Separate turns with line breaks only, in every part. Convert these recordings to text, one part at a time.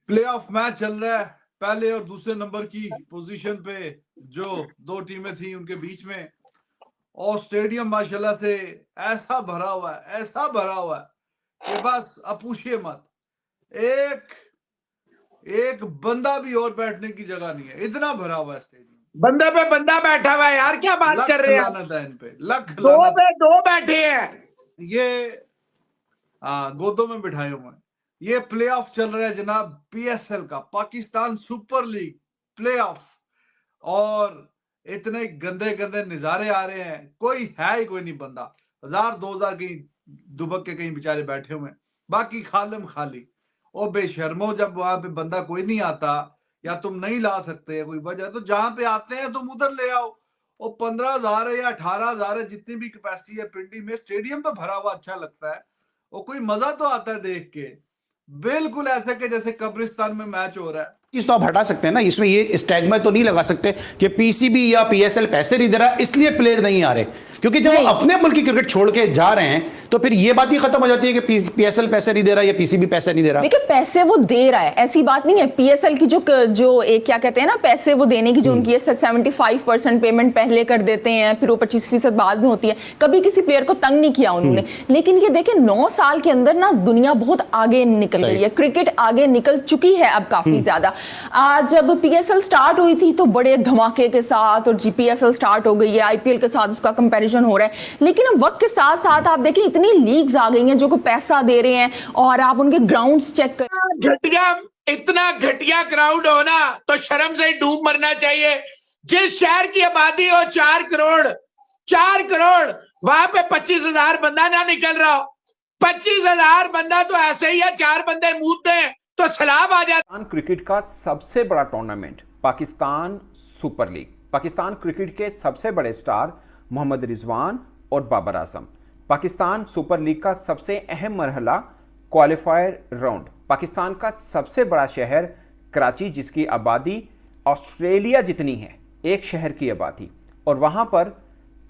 Playoff match चल रहा है। पहले और दूसरे नंबर की पोजीशन पे जो दो टीमें थी उनके बीच में, और स्टेडियम माशाल्लाह से ऐसा भरा हुआ है, ऐसा भरा हुआ है कि बस अब पूछिए मत। एक एक बंदा भी और बैठने की जगह नहीं है, इतना भरा हुआ है स्टेडियम।
बंदा पे बंदा बैठा हुआ है यार, क्या बात कर
लख
रहे हैं?
लानत है इन पे, लख
दो
लानत।
पे दो बैठे हैं
ये गोदों में बिठाए हुए हैं। ये प्लेऑफ चल रहा है जनाब, पीएसएल का, पाकिस्तान सुपर लीग प्लेऑफ। और इतने गंदे गंदे नजारे आ रहे हैं, कोई है ही कोई नहीं बंदा। 1000-2000 कहीं दुबक के कहीं बेचारे बैठे हुए हैं, बाकी खालम खाली। और बेशर्मो, जब वहां पे बंदा कोई नहीं आता या तुम नहीं ला सकते कोई वजह, तो जहां पे आते हैं तुम उधर ले आओ। और 15,000 है या 18,000 है, जितनी भी कैपेसिटी है पिंडी में, स्टेडियम तो भरा हुआ अच्छा लगता है और कोई मजा तो आता है देख के। बिल्कुल ऐसे के जैसे कब्रिस्तान में मैच हो रहा है।
चीज तो आप हटा सकते हैं ना, इसमें ये स्टैग्मा तो नहीं लगा सकते कि पीसीबी या पीएसएल पैसे नहीं दे रहा इसलिए प्लेयर नहीं आ रहे, क्योंकि जब वो अपने मुल्क की क्रिकेट छोड़ के जा रहे हैं तो फिर ये बात ही खत्म हो जाती है कि पीएसएल पैसे नहीं दे रहा या पीसीबी पैसे नहीं दे रहा।
देखिए पैसे वो दे रहा है, ऐसी बात नहीं है। पीएसएल की जो एक क्या कहते हैं ना, पैसे वो देने की जो उनकी 75% पेमेंट पहले कर देते हैं, फिर वो 25% बाद में होती है। कभी किसी प्लेयर को तंग नहीं किया उन्होंने। लेकिन ये देखिए 9 साल के अंदर ना दुनिया बहुत आगे निकल गई है, क्रिकेट आगे निकल चुकी है अब काफी ज्यादा। आज जब पीएसएल स्टार्ट हुई थी तो बड़े धमाके के साथ, और जीपीएसएल स्टार्ट हो गई है, आईपीएल के साथ उसका कंपैरिजन हो रहा है। लेकिन वक्त के साथ साथ आप देखें इतनी लीग्स आ गई हैं जो को पैसा दे रहे हैं, और आप उनके ग्राउंड्स चेक कर।
घटिया, इतना घटिया क्राउड होना तो शर्म से डूब मरना चाहिए। जिस शहर की आबादी हो 4 करोड़, 4 करोड़, वहां पे 25,000 बंदा ना निकल रहा हो। 25,000 बंदा तो ऐसे ही है, 4 बंदे मूदते हैं तो सलाब आ जाता।
पाकिस्तान क्रिकेट का सबसे बड़ा tournament Pakistan super league. Pakistan cricket के सबसे बड़े स्टार मोहम्मद रिजवान और बाबर आजम। पाकिस्तान सुपर लीग का सबसे अहम मरहला क्वालिफायर राउंड। पाकिस्तान का सबसे बड़ा शहर कराची, जिसकी आबादी ऑस्ट्रेलिया जितनी है, एक शहर की आबादी, और वहां पर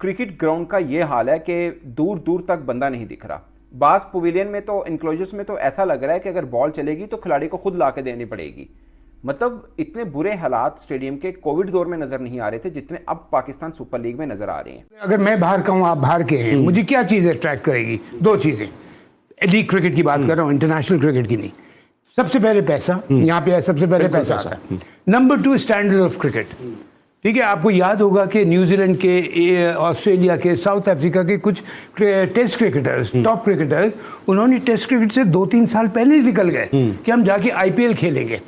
क्रिकेट ग्राउंड का यह हाल है कि दूर दूर तक बंदा नहीं दिख रहा। बास पवेलियन में तो, इंक्लोजर्स में तो ऐसा लग रहा है कि अगर बॉल चलेगी तो खिलाड़ी को खुद ला के देनी पड़ेगी। मतलब इतने बुरे हालात स्टेडियम के कोविड दौर में नजर नहीं आ रहे थे जितने अब पाकिस्तान सुपर लीग में नजर आ रहे हैं।
अगर मैं बाहर का हूँ, आप बाहर के हैं, मुझे क्या चीज़ अट्रैक्ट करेगी? 2 चीज़ें। लीग क्रिकेट की बात कर रहा हूँ, इंटरनेशनल क्रिकेट की नहीं। सबसे पहले पैसा, यहाँ पे सबसे पहले पैसा आता है। Number 2 standard of cricket. ठीक है, आपको याद होगा कि न्यूजीलैंड के, ऑस्ट्रेलिया के, साउथ अफ्रीका के कुछ टेस्ट क्रिकेटर्स, टॉप क्रिकेटर्स, उन्होंने टेस्ट क्रिकेट से 2-3 साल पहले ही निकल गए कि हम जाके आईपीएल खेलेंगे।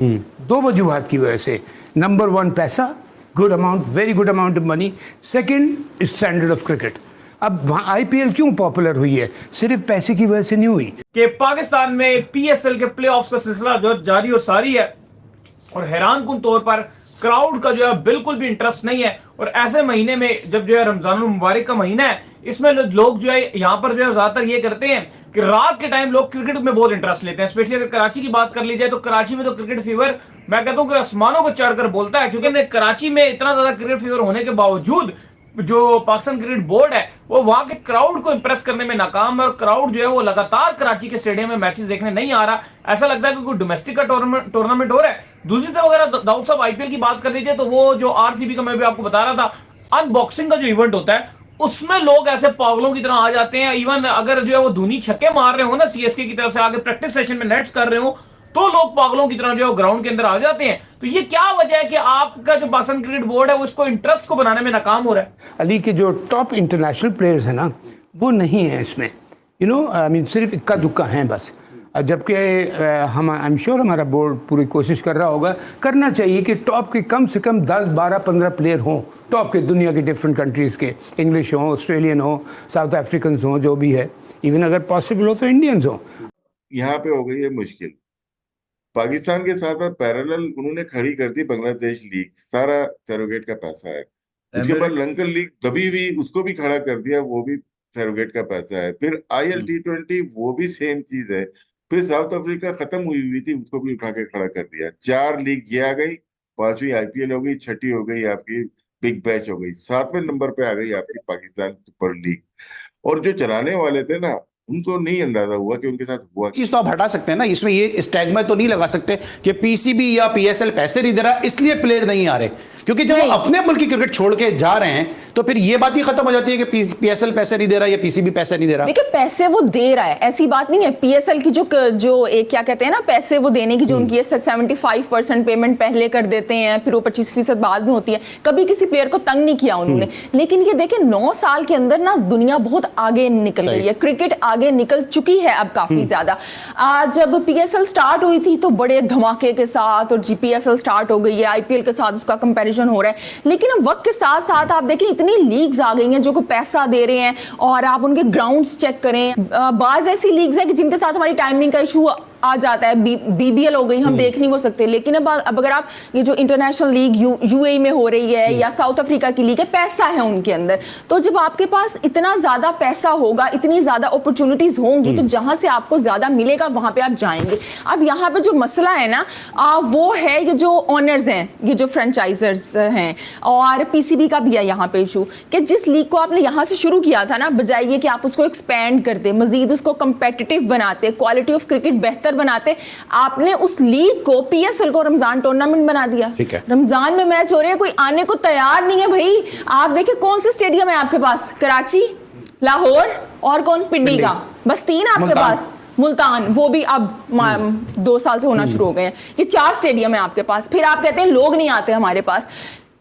2 वजूहात की वजह से। नंबर 1 पैसा, good amount, very good amount of money. Second standard of cricket. अब वहाँ आईपीएल क्यों पॉपुलर हुई है? सिर्फ पैसे की वजह से नहीं हुई।
कि पाकिस्तान में पीएसएल के प्लेऑफ्स का सिलसिला जो जारी और सारी है, और हैरानकुन तौर पर क्राउड का जो है बिल्कुल भी इंटरेस्ट नहीं है। और ऐसे महीने में जब जो है रमजान मुबारक का महीना है, इसमें लोग जो है यहाँ पर जो है ज्यादातर ये करते हैं कि रात के टाइम लोग क्रिकेट में बहुत इंटरेस्ट लेते हैं। स्पेशली अगर कराची की बात कर ली जाए तो कराची में तो क्रिकेट फीवर मैं कहता हूँ कि आसमानों को चढ़कर बोलता है, क्योंकि कराची में इतना ज्यादा क्रिकेट फीवर होने के बावजूद जो पाकिस्तान क्रिकेट बोर्ड है वो वहां के क्राउड को इंप्रेस करने में नाकाम है। और क्राउड जो है वो लगातार कराची के स्टेडियम में मैचेस देखने नहीं आ रहा। ऐसा लगता है कि कोई डोमेस्टिक का टूर्नामेंट हो रहा है। दूसरी तरफ अगर दाऊद साहब आईपीएल की बात कर लीजिए तो वो जो आरसीबी का मैं भी आपको बता रहा था, अनबॉक्सिंग का जो इवेंट होता है उसमें लोग ऐसे पागलों की तरह आ जाते हैं। इवन अगर जो है वो धोनी छक्के मार रहे हो ना सीएसके की तरफ से, आगे प्रैक्टिस सेशन में नेट्स कर रहे हो, तो लोग पागलों की तरह जो है ग्राउंड के अंदर आ जाते हैं। तो ये क्या वजह है कि आपका जो पाकिस्तान क्रिकेट बोर्ड है वो इसको इंटरेस्ट को बनाने में नाकाम हो रहा है?
अली के जो टॉप इंटरनेशनल प्लेयर्स हैं ना, वो नहीं है इसमें। आई मीन सिर्फ इक्का दुक्का हैं बस। जबकि हम, आई एम श्योर हमारा बोर्ड पूरी कोशिश कर रहा होगा, करना चाहिए कि टॉप के कम से कम 10, 12, 15 प्लेयर हों टॉप के, दुनिया के डिफरेंट कंट्रीज़ के, इंग्लिश हों, ऑस्ट्रेलियन हों, साउथ अफ्रीकन हों, जो भी है। इवन अगर पॉसिबल हो तो इंडियंस हों।
यहाँ पे हो गई है मुश्किल। पाकिस्तान के साथ साथ पैरेलल उन्होंने खड़ी कर दी बांग्लादेश लीग, सारा सैरोगेट का पैसा है। उसके बाद लंकन लीग दबी हुई, उसको भी खड़ा कर दिया, वो भी सैरोगेट का पैसा है। फिर आईएल T20 वो भी सेम चीज है। फिर साउथ अफ्रीका खत्म हुई थी, उसको भी उठा के खड़ा कर दिया। 4 लीग ये आ गई, 5वीं आईपीएल हो गई, 6ठी हो गई आपकी बिग बैच हो गई, 7वें नंबर पे आ गई आपकी पाकिस्तान सुपर लीग। और जो चलाने वाले थे ना, उनको नहीं अंदाजा हुआ कि उनके साथ हुआ क्या।
चीज तो आप हटा सकते हैं ना, इसमें ये स्टैग्मा तो नहीं लगा सकते कि पीसीबी या पीएसएल पैसे नहीं दे रहा इसलिए प्लेयर नहीं आ रहे, क्योंकि जब वो अपने मुल्क की क्रिकेट छोड़ के जा रहे हैं तो फिर ये बात ही खत्म हो जाती है कि पीएसएल पैसे नहीं दे रहा या पीसीबी पैसे नहीं दे रहा।
देखिए पैसे वो दे रहा है, ऐसी बात नहीं है। पीएसएल की जो एक क्या कहते हैं ना, पैसे वो देने की जो उनकी है 75% पेमेंट पहले कर देते हैं, फिर वो 25% बाद में होती है। कभी किसी प्लेयर को तंग नहीं किया उन्होंने। लेकिन ये देखिए 9 साल के अंदर ना दुनिया बहुत आगे निकल गई है, क्रिकेट आगे निकल चुकी है अब काफी ज्यादा। जब पीएसएल स्टार्ट हुई थी तो बड़े धमाके के साथ, और जीपीएसएल स्टार्ट हो गई है, आईपीएल के साथ उसका कंपैरिजन हो रहा है। लेकिन अब वक्त के साथ साथ आप देखें इतनी लीग्स आ गई हैं जो को पैसा दे रहे हैं, और आप उनके ग्राउंड्स चेक करें। बाज ऐसी लीग्स हैं कि जिनके साथ हमारी टाइमिंग का इशू आ जाता है, बीबीएल हो गई, हम देख नहीं हो सकते। लेकिन अब अगर आप ये जो इंटरनेशनल लीग यूएई में हो रही है या साउथ अफ्रीका की लीग है, पैसा है उनके अंदर। तो जब आपके पास इतना ज्यादा पैसा होगा, इतनी ज्यादा अपॉर्चुनिटीज होंगी, तो जहां से आपको ज्यादा मिलेगा वहां पे आप जाएंगे। अब यहाँ पे जो मसला है ना, वो है ये जो ऑनर्स हैं, ये जो फ्रेंचाइजर्स हैं, और पीसीबी का भी है यहाँ पे इशू कि जिस लीग को आपने यहाँ से शुरू किया था ना, बजाय ये कि आप उसको एक्सपेंड करते, मजीद उसको कंपेटिटिव बनाते, क्वालिटी ऑफ क्रिकेट बेहतर बनाते, आपने उस लीग को, पीएसएल को रमजान टूर्नामेंट बना दिया। रमजान में मैच हो रहे हैं, कोई आने को तैयार नहीं है भाई। आप देखिए कौन से स्टेडियम है आपके पास, कराची, लाहौर और कौन, पिंडी का, बस 3 आपके पास। मुल्तान, वो भी अब 2 साल से होना शुरू हो गए हैं। ये 4 स्टेडियम है आपके पास। फिर आप कहते हैं लोग नहीं आते हमारे पास।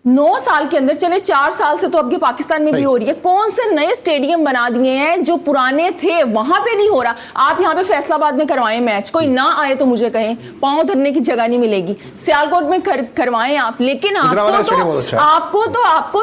9 साल के अंदर, चले 4 साल से तो अब ये पाकिस्तान में भी हो रही है, कौन से नए स्टेडियम बना दिए हैं जो पुराने थे वहां पे नहीं हो रहा। आप यहाँ पे फैसलाबाद में करवाएं मैच, कोई ना आए तो मुझे कहें, पांव धरने की जगह नहीं मिलेगी। सियालकोट में करवाएं आप, लेकिन आपको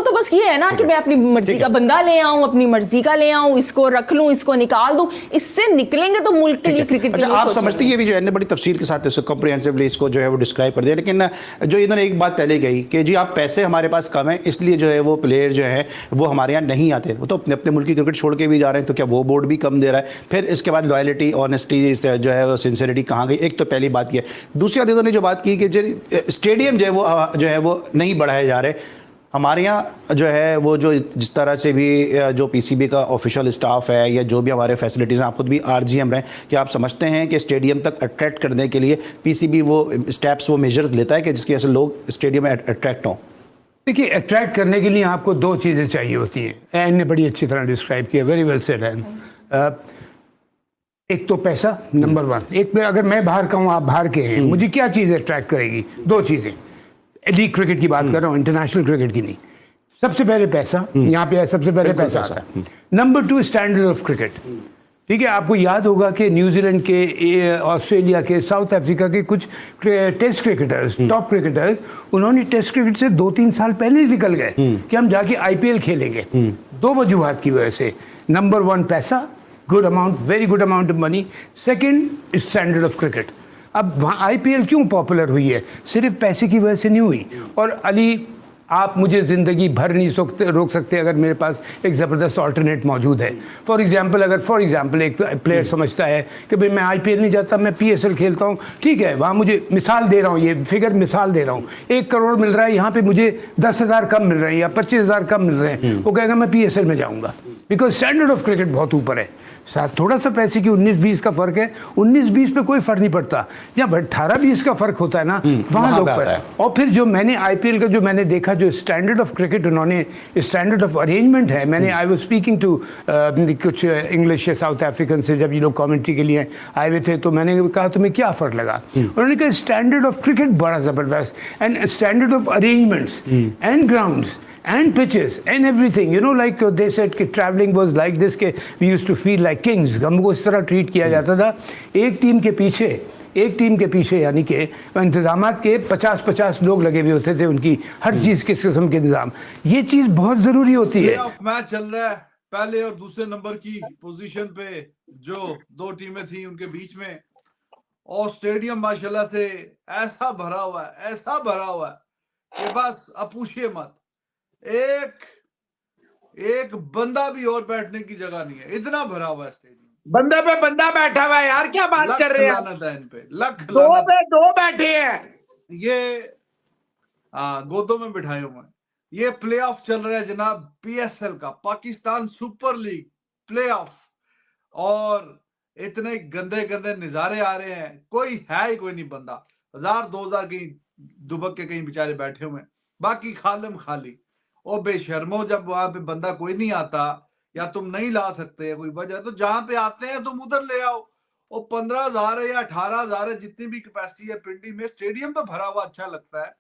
तो बस ये है ना कि मैं अपनी मर्जी का बंदा ले आऊं, अपनी मर्जी का ले आऊं, इसको रख लूं, इसको निकाल दूं। इससे निकलेंगे तो मुल्क के लिए, क्रिकेट के लिए।
आप समझते हैं, ये भी जो है बड़ी तफसील के साथ इसको कॉम्प्रिहेंसिवली इसको जो है वो डिस्क्राइब कर दिया। लेकिन जो इन्होंने एक बात पहले कही कि जी आप पैसे हमारे पास कम है इसलिए जो है वो प्लेयर जो है वो हमारे यहाँ नहीं आते, वो तो अपने अपने मुल्क की क्रिकेट छोड़ के भी जा रहे हैं, तो क्या वो बोर्ड भी कम दे रहा है? फिर इसके बाद लॉयल्टी, ऑनेस्टी जो है वो सिंसियरिटी कहाँ गई? एक तो पहली बात ये। दूसरी बात इन्होंने जो बात की कि स्टेडियम जो है वो नहीं बढ़ाए जा रहे। हमारे यहाँ जो है वो जो जिस तरह से भी जो पीसीबी का ऑफिशियल स्टाफ है या जो भी हमारे फैसिलिटीज़ हैं, आप खुद भी आरजीएम रहे, कि आप समझते हैं कि स्टेडियम तक अट्रैक्ट करने के लिए पीसीबी वो स्टेप्स, वो मेजर्स लेता है कि जिसकी वजह से लोग स्टेडियम में अट्रैक्ट हों?
देखिए, अट्रैक्ट करने के लिए आपको 2 चीज़ें चाहिए होती हैं। एन ने बड़ी अच्छी तरह डिस्क्राइब किया, वेरी वेल सेड एन। एक तो पैसा, नंबर 1। एक पे अगर मैं बाहर का हूँ, आप बाहर के हैं, मुझे क्या चीज़ अट्रैक्ट करेगी? 2 चीज़ें। लीग क्रिकेट की बात कर रहा हूँ, इंटरनेशनल क्रिकेट की नहीं। सबसे पहले पैसा, यहाँ पे सबसे पहले पैसा आता है। Number 2 standard of cricket. ठीक है, आपको याद होगा कि न्यूजीलैंड के, ऑस्ट्रेलिया के, साउथ अफ्रीका के कुछ टेस्ट क्रिकेटर्स, टॉप क्रिकेटर्स, उन्होंने टेस्ट क्रिकेट से 2-3 साल पहले ही निकल गए कि हम जाके आईपीएल खेलेंगे। 2 वजूहात की वजह से। नंबर 1 पैसा, good amount, very good amount of money. Second standard of cricket. अब वहाँ आईपीएल क्यों पॉपुलर हुई है? सिर्फ पैसे की वजह से नहीं हुई। और अली, आप मुझे ज़िंदगी भर नहीं रोक सकते अगर मेरे पास एक ज़बरदस्त ऑल्टरनेट मौजूद है। फॉर एग्जांपल एक प्लेयर समझता है कि भाई मैं आईपीएल नहीं जाता, मैं पीएसएल खेलता हूँ, ठीक है, वहाँ मुझे, मिसाल दे रहा हूँ, ये फिगर मिसाल दे रहा हूँ, 1 करोड़ मिल रहा है, यहाँ पे मुझे 10,000 कम मिल रहे हैं या 25,000 कम मिल रहे हैं, वो कहेगा मैं पीएसएल में जाऊँगा, बिकॉज स्टैंडर्ड ऑफ क्रिकेट बहुत ऊपर है। साथ थोड़ा सा पैसे की 19-20 का फर्क है, 19-20 पे कोई फर्क नहीं पड़ता। जब 18-20 का फर्क होता है ना, वहाँ लोग पर है। और फिर जो मैंने आईपीएल का जो मैंने देखा, जो स्टैंडर्ड ऑफ क्रिकेट उन्होंने, स्टैंडर्ड ऑफ अरेंजमेंट है, मैंने आई वाज स्पीकिंग टू कुछ इंग्लिश साउथ अफ्रीकन से, जब ये लोग कमेंट्री के लिए आए हुए थे, तो मैंने कहा तुम्हें क्या फ़र्क लगा? उन्होंने कहा स्टैंडर्ड ऑफ क्रिकेट बड़ा ज़बरदस्त, and standard of arrangements and grounds and pitches and everything, you know, like they said कि traveling was like this, के we used to feel like kings, हमको इस तरह ट्रीट किया जाता था। एक टीम के पीछे यानी कि इंतजामात के 50-50 लोग लगे हुए होते थे, उनकी हर चीज़ किस किस्म के इंतजाम, ये चीज़ बहुत ज़रूरी होती है।
मैच चल रहा है, पहले और दूसरे नंबर की पोजीशन पे जो 2 टीमें थी उनके बीच में, और स्टेडियम माशाल्लाह से ऐसा भरा हुआ है कि बस अब पूछिए मत, एक बंदा भी और बैठने की जगह नहीं है, इतना भरा हुआ है स्टेडियम।
बंदे पे बंदा बैठा हुआ है यार, क्या बात कर रहे हैं?
लानत है इन पे, लख
2
लानत।
पे 2 बैठे हैं।
ये गोदों में बिठाए हुए हैं। ये प्लेऑफ चल रहा है जनाब, पीएसएल का, पाकिस्तान सुपर लीग प्लेऑफ, और इतने गंदे गंदे नजारे आ रहे हैं, कोई है ही कोई नहीं बंदा, 1000-2000 कहीं दुबक के कहीं बेचारे बैठे हुए हैं, बाकी खालम खाली। ओ बेशर्मो, जब वहां पे बंदा कोई नहीं आता या तुम नहीं ला सकते कोई वजह, तो जहां पे आते हैं तुम उधर ले आओ। वो 15,000 है या 18,000 है, जितनी भी कैपेसिटी है पिंडी में, स्टेडियम तो भरा हुआ अच्छा लगता है,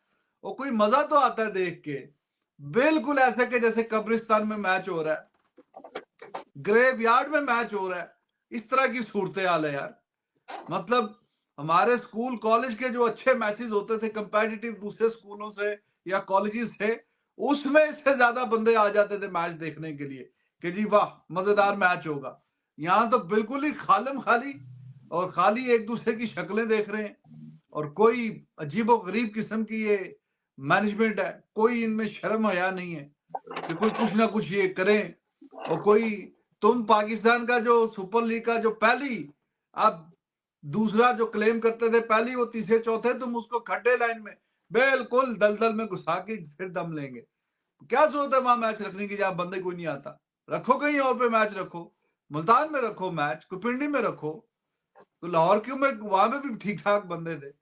वो कोई मजा तो आता है देख के। बिल्कुल ऐसे के जैसे कब्रिस्तान में मैच हो रहा है, ग्रेवयार्ड में मैच हो रहा है, इस तरह की सूरत हाल है यार। मतलब हमारे स्कूल कॉलेज के जो अच्छे मैचेस होते थे कंपेटिटिव दूसरे स्कूलों से या कॉलेजेस से, उसमें इससे ज्यादा बंदे आ जाते थे मैच देखने के लिए कि जी वाह मजेदार मैच होगा। यहाँ तो बिल्कुल ही खालम खाली, और खाली एक दूसरे की शक्लें देख रहे हैं, और कोई अजीबो गरीब किस्म की ये मैनेजमेंट है, कोई इनमें शर्म हया नहीं है कि कोई कुछ ना कुछ ये करें। और कोई, तुम पाकिस्तान का जो सुपर लीग का जो पहली, आप दूसरा जो क्लेम करते थे पहली, वो तीसरे चौथे, तुम उसको खड्डे लाइन में बिल्कुल दलदल में घुसा के फिर दम लेंगे। क्या जरूरत है वहां मैच रखने की जहां बंदे कोई नहीं आता? रखो कहीं और पे मैच रखो, मुल्तान में रखो मैच, कोई पिंडी में रखो, तो लाहौर क्यों में वहां पे भी ठीक ठाक बंदे थे।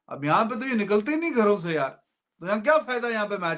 अब यहाँ पे तो ये निकलते ही नहीं घरों से यार, तो यहाँ क्या फायदा यहाँ पे मैच